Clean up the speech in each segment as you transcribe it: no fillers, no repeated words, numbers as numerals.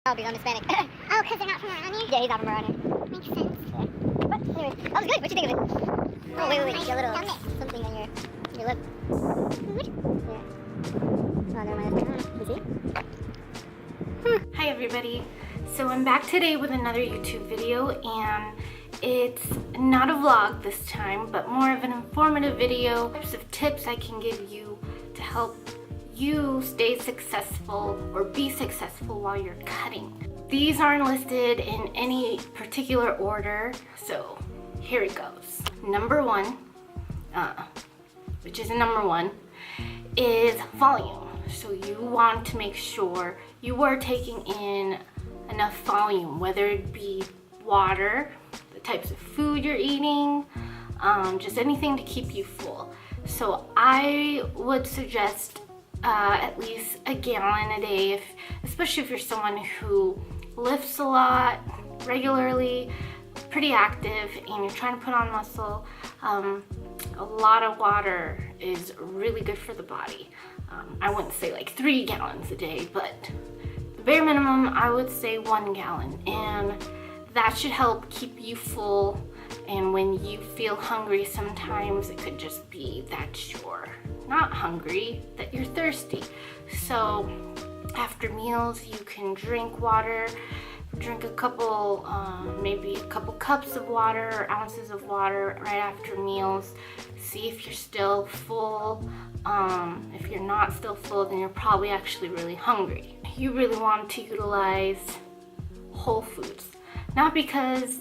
Oh, because I'm Hispanic. Oh, because they're not from around here? Yeah, he's not from around here. Makes sense. Yeah. But anyways, that was good. What'd you think of it? Oh, wait. You got a little Gummy. something on your lip. Food? Yeah. Oh, never mind. You see? Hi everybody. So I'm back today with another YouTube video, and it's not a vlog this time, but more of an informative video. Types of tips I can give you to help you stay successful or be successful while you're cutting. These aren't listed in any particular order, so here it goes. Number one, which is number one, is volume. So you want to make sure you are taking in enough volume, whether it be water, the types of food you're eating, just anything to keep you full. So I would suggest at least a gallon a day, especially if you're someone who lifts a lot regularly, pretty active, and you're trying to put on muscle. A lot of water is really good for the body. I wouldn't say like 3 gallons a day, but the bare minimum, I would say 1 gallon, and that should help keep you full. And when you feel hungry, sometimes it could just be that you're not hungry, that you're thirsty. So after meals, you can drink water, drink a couple, maybe a couple cups of water or ounces of water right after meals. See if you're still full. If you're not still full, then you're probably actually really hungry. You really want to utilize whole foods. Not because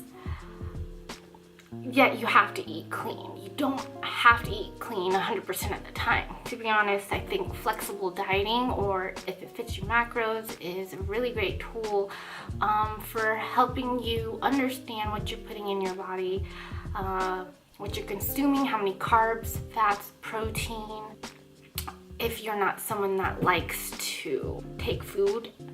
you have to eat clean. You don't have to eat clean 100% of the time. To be honest, I think flexible dieting, or if it fits your macros, is a really great tool for helping you understand what you're putting in your body, what you're consuming, how many carbs, fats, protein. If you're not someone that likes to take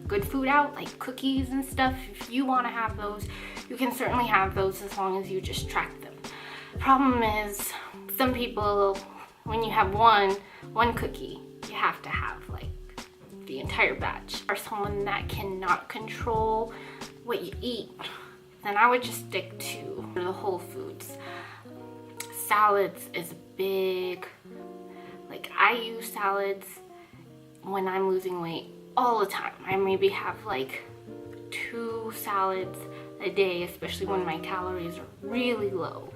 good food out, like cookies and stuff, if you want to have those, you can certainly have those as long as you just track them. The problem is, some people, when you have one cookie, you have to have like the entire batch. Or someone that cannot control what you eat, then I would just stick to the whole foods. Salads is big. Like, I use salads when I'm losing weight all the time. I maybe have like 2 salads a day, especially when my calories are really low.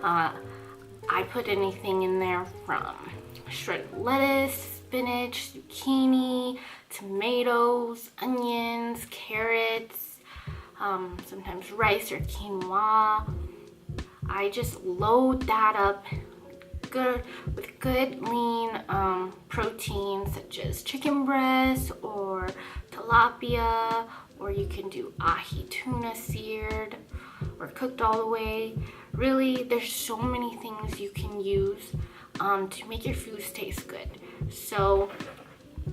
I put anything in there from shredded lettuce, spinach, zucchini, tomatoes, onions, carrots, sometimes rice or quinoa. I just load that up with good lean protein, such as chicken breast or tilapia, or you can do ahi tuna seared or cooked all the way. Really, there's so many things you can use to make your foods taste good. So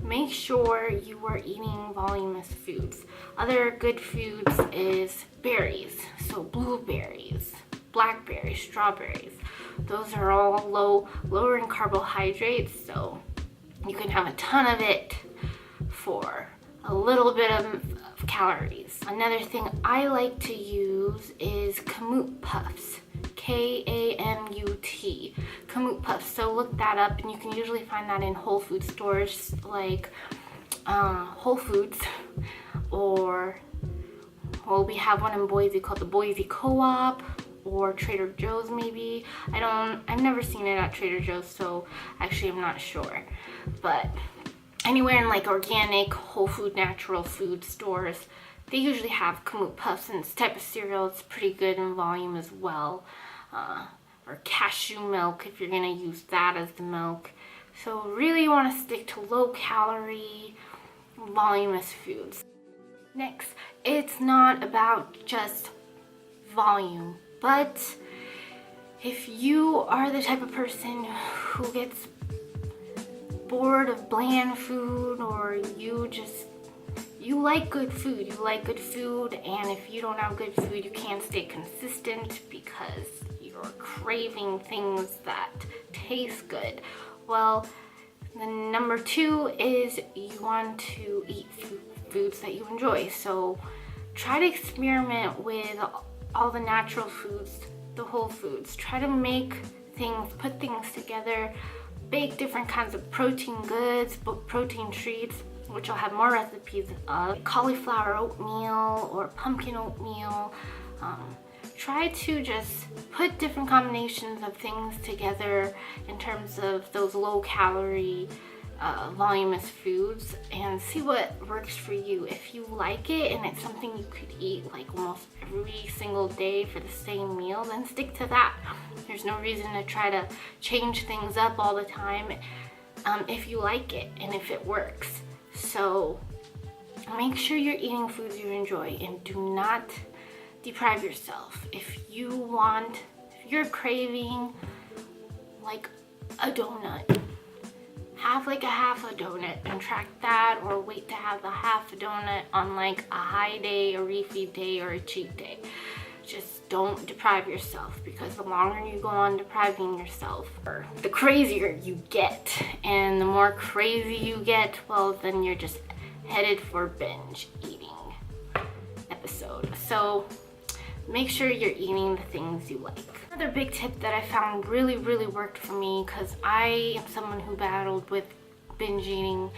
make sure you are eating voluminous foods. Other good foods is berries, so blueberries, blackberries, strawberries. Those are all lower in carbohydrates, so you can have a ton of it for a little bit of calories. Another thing I like to use is kamut puffs, K-A-M-U-T, kamut puffs. So look that up, and you can usually find that in Whole Food stores like Whole Foods, or we have one in Boise called the Boise Co-op, or Trader Joe's maybe. I've never seen it at Trader Joe's, so actually I'm not sure. But anywhere in like organic, whole food, natural food stores, they usually have kamut puffs, and this type of cereal is pretty good in volume as well. Or cashew milk, if you're gonna use that as the milk. So really you wanna stick to low calorie, voluminous foods. Next, it's not about just volume, but if you are the type of person who gets bored of bland food, or you like good food, and if you don't have good food, you can't stay consistent because you're craving things that taste good. Well, the number 2 is you want to eat foods that you enjoy. So try to experiment with all the natural foods, the whole foods. Try to make things, put things together, bake different kinds of protein goods, protein treats, which I'll have more recipes of, cauliflower oatmeal or pumpkin oatmeal. Try to just put different combinations of things together in terms of those low calorie, voluminous foods, and see what works for you. If you like it and it's something you could eat like almost every single day for the same meal, then stick to that. There's no reason to try to change things up all the time if you like it and if it works. So make sure you're eating foods you enjoy and do not deprive yourself. If you're craving like a donut, have like a half a donut and track that, or wait to have the half a donut on like a high day, a refeed day, or a cheat day. Just don't deprive yourself, because the longer you go on depriving yourself, the crazier you get. And the more crazy you get, well, then you're just headed for binge eating episode. So make sure you're eating the things you like. Another big tip that I found really worked for me, because I am someone who battled with binge eating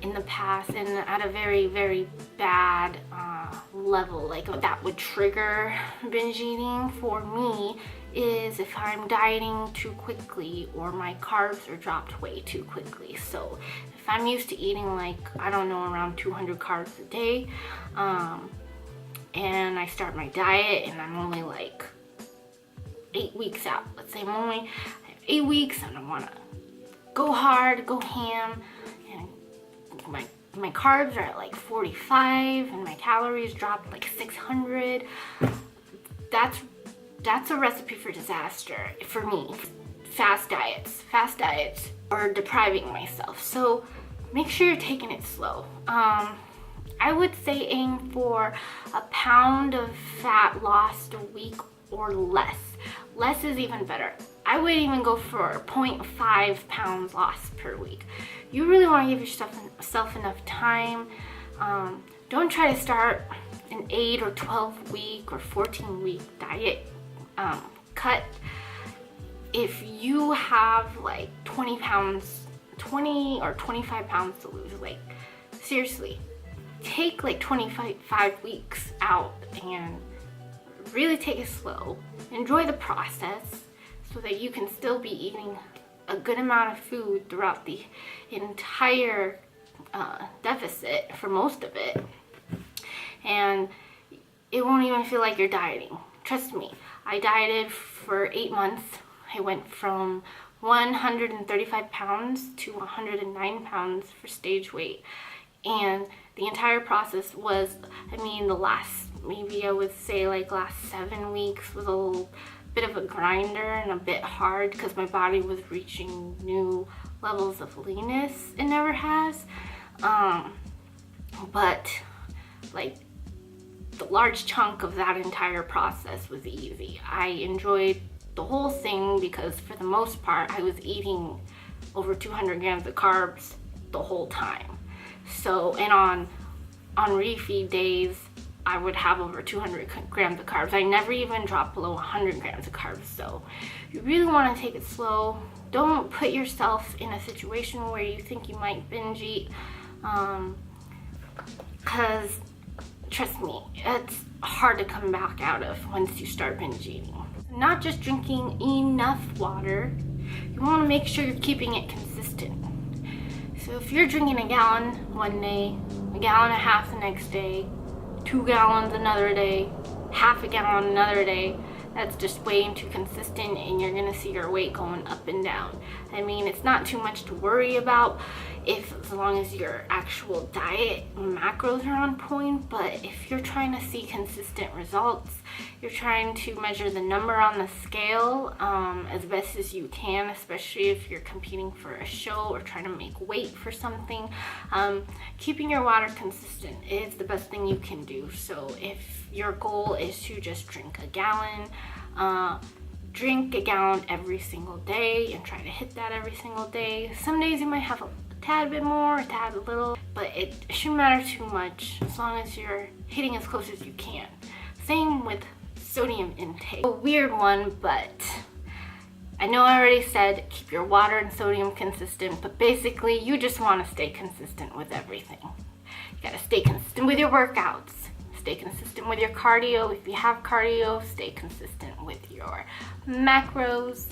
in the past and at a very bad level, like that would trigger binge eating for me, is if I'm dieting too quickly or my carbs are dropped way too quickly. So if I'm used to eating like, I don't know, around 200 carbs a day, and I start my diet and I'm only like 8 weeks out. Let's say I have 8 weeks and I wanna go hard, go ham, and my carbs are at like 45 and my calories dropped like 600. That's a recipe for disaster for me. Fast diets are depriving myself. So make sure you're taking it slow. I would say aim for a pound of fat lost a week or less. Less is even better. I would even go for 0.5 pounds lost per week. You really want to give yourself enough time. Don't try to start an 8 or 12 week or 14 week diet cut. If you have like 20 or 25 pounds to lose, like seriously, take like 25 weeks out and really take it slow. Enjoy the process so that you can still be eating a good amount of food throughout the entire deficit for most of it. And it won't even feel like you're dieting. Trust me, I dieted for 8 months. I went from 135 pounds to 109 pounds for stage weight. And the entire process was, I mean, the last, maybe I would say like last 7 weeks was a little bit of a grinder and a bit hard, because my body was reaching new levels of leanness it never has. But like the large chunk of that entire process was easy. I enjoyed the whole thing because for the most part I was eating over 200 grams of carbs the whole time. So, and on refeed days, I would have over 200 grams of carbs. I never even dropped below 100 grams of carbs. So you really want to take it slow. Don't put yourself in a situation where you think you might binge eat, because trust me, it's hard to come back out of once you start binge eating. Not just drinking enough water, you want to make sure you're keeping it consistent. So if you're drinking a gallon one day, a gallon and a half the next day, 2 gallons another day, half a gallon another day, that's just way too consistent, and you're gonna see your weight going up and down. I mean, it's not too much to worry about as long as your actual diet macros are on point, but if you're trying to see consistent results, you're trying to measure the number on the scale as best as you can, especially if you're competing for a show or trying to make weight for something. Keeping your water consistent is the best thing you can do. So if your goal is to just drink a gallon, drink a gallon every single day and try to hit that every single day. Some days you might have a tad bit more, a tad little, but it shouldn't matter too much as long as you're hitting as close as you can. Same with sodium intake. A weird one, but I know I already said keep your water and sodium consistent, but basically you just want to stay consistent with everything. You gotta stay consistent with your workouts, stay consistent with your cardio. If you have cardio, stay consistent with your macros,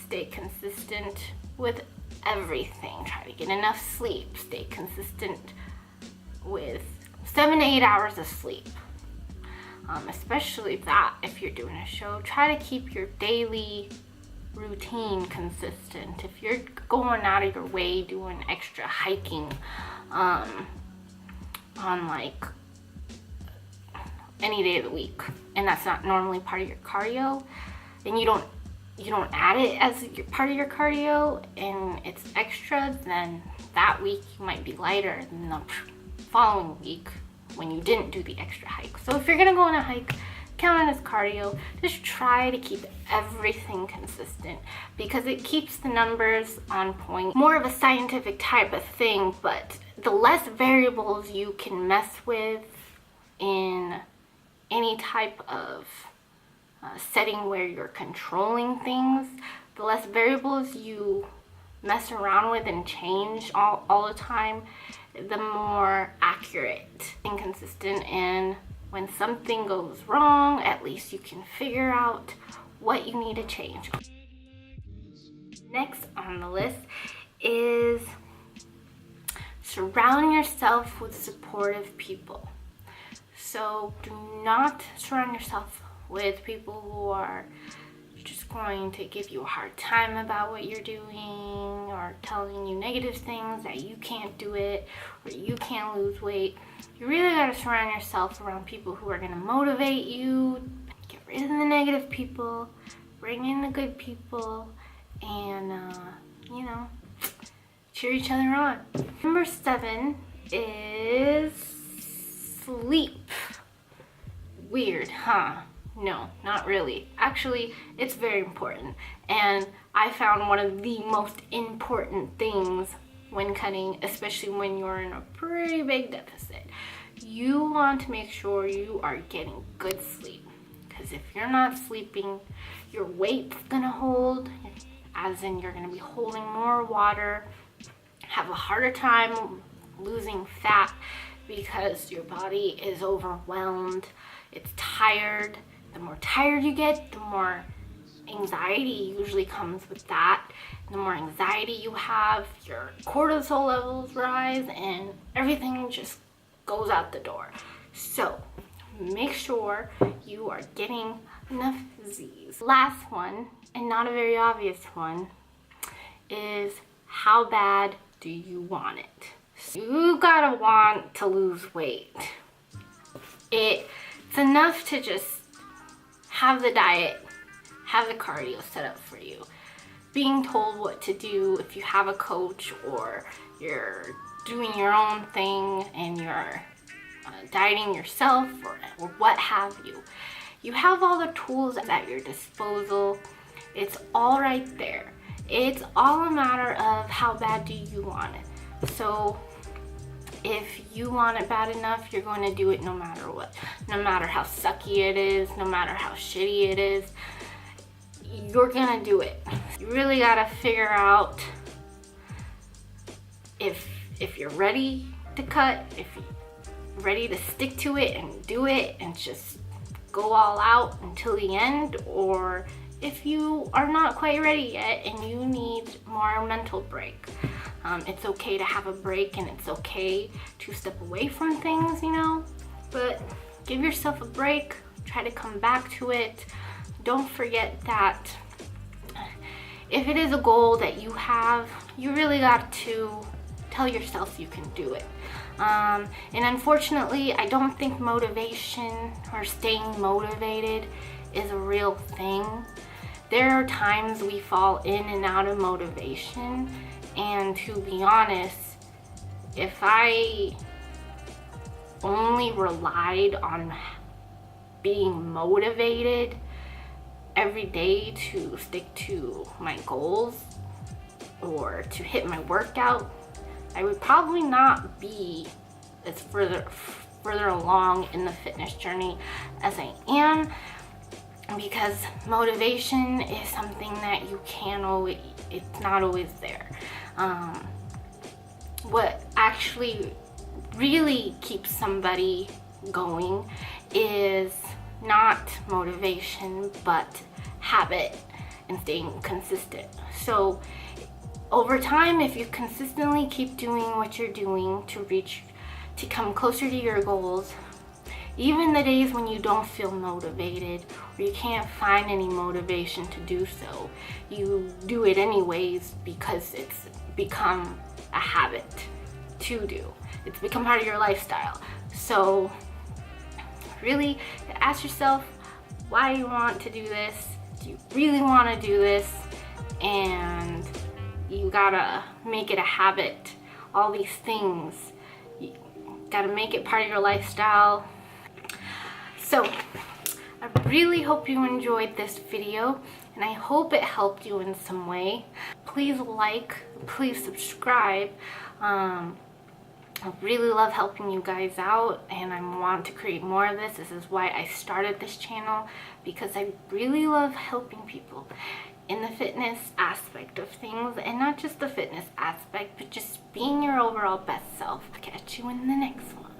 stay consistent with everything. Try to get enough sleep, stay consistent with 7 to 8 hours of sleep. Especially that if you're doing a show, try to keep your daily routine consistent. If you're going out of your way doing extra hiking on like any day of the week, and that's not normally part of your cardio, and you don't add it as part of your cardio and it's extra, then that week you might be lighter than the following week when you didn't do the extra hike. So if you're gonna go on a hike, count it as cardio. Just try to keep everything consistent because it keeps the numbers on point. More of a scientific type of thing, but the less variables you can mess with in any type of setting where you're controlling things, the less variables you mess around with and change all the time, the more accurate and consistent. And when something goes wrong, at least you can figure out what you need to change. Next on the list is surround yourself with supportive people. So do not surround yourself with people who are just going to give you a hard time about what you're doing or telling you negative things that you can't do it or you can't lose weight. You really got to surround yourself around people who are going to motivate you. Get rid of the negative people, bring in the good people, and cheer each other on. Number 7 is sleep. Weird, huh? No, not really. Actually, it's very important. And I found one of the most important things when cutting, especially when you're in a pretty big deficit. You want to make sure you are getting good sleep. Because if you're not sleeping, your weight's gonna hold, as in you're gonna be holding more water, have a harder time losing fat because your body is overwhelmed, it's tired. The more tired you get, the more anxiety usually comes with that. The more anxiety you have, your cortisol levels rise and everything just goes out the door. So make sure you are getting enough Z's. Last one, and not a very obvious one, is how bad do you want it? So you gotta want to lose weight. It's enough to just have the diet, have the cardio set up for you. Being told what to do if you have a coach or you're doing your own thing and you're dieting yourself or what have you. You have all the tools at your disposal. It's all right there. It's all a matter of how bad do you want it. So if you want it bad enough, you're going to do it no matter what. No matter how sucky it is, no matter how shitty it is, you're gonna do it. You really gotta figure out if you're ready to cut, if you're ready to stick to it and do it and just go all out until the end, or if you are not quite ready yet and you need more mental break. It's okay to have a break and it's okay to step away from things, but give yourself a break, try to come back to it. Don't forget that if it is a goal that you have, you really got to tell yourself you can do it. And unfortunately, I don't think motivation or staying motivated is a real thing. There are times we fall in and out of motivation, and to be honest, if I only relied on being motivated every day to stick to my goals or to hit my workout, I would probably not be as further along in the fitness journey as I am, because motivation is something that you can't always, it's not always there. What actually really keeps somebody going is not motivation, but habit and staying consistent. So over time, if you consistently keep doing what you're doing to come closer to your goals, even the days when you don't feel motivated or you can't find any motivation to do so, you do it anyways because it's become a habit to do. It's become part of your lifestyle. So really ask yourself why you want to do this. Do you really want to do this? And you gotta make it a habit. All these things, you gotta make it part of your lifestyle. So I really hope you enjoyed this video, and I hope it helped you in some way. Please like, please subscribe. I really love helping you guys out, and I want to create more of this. This is why I started this channel, because I really love helping people in the fitness aspect of things, and not just the fitness aspect, but just being your overall best self. I'll catch you in the next one.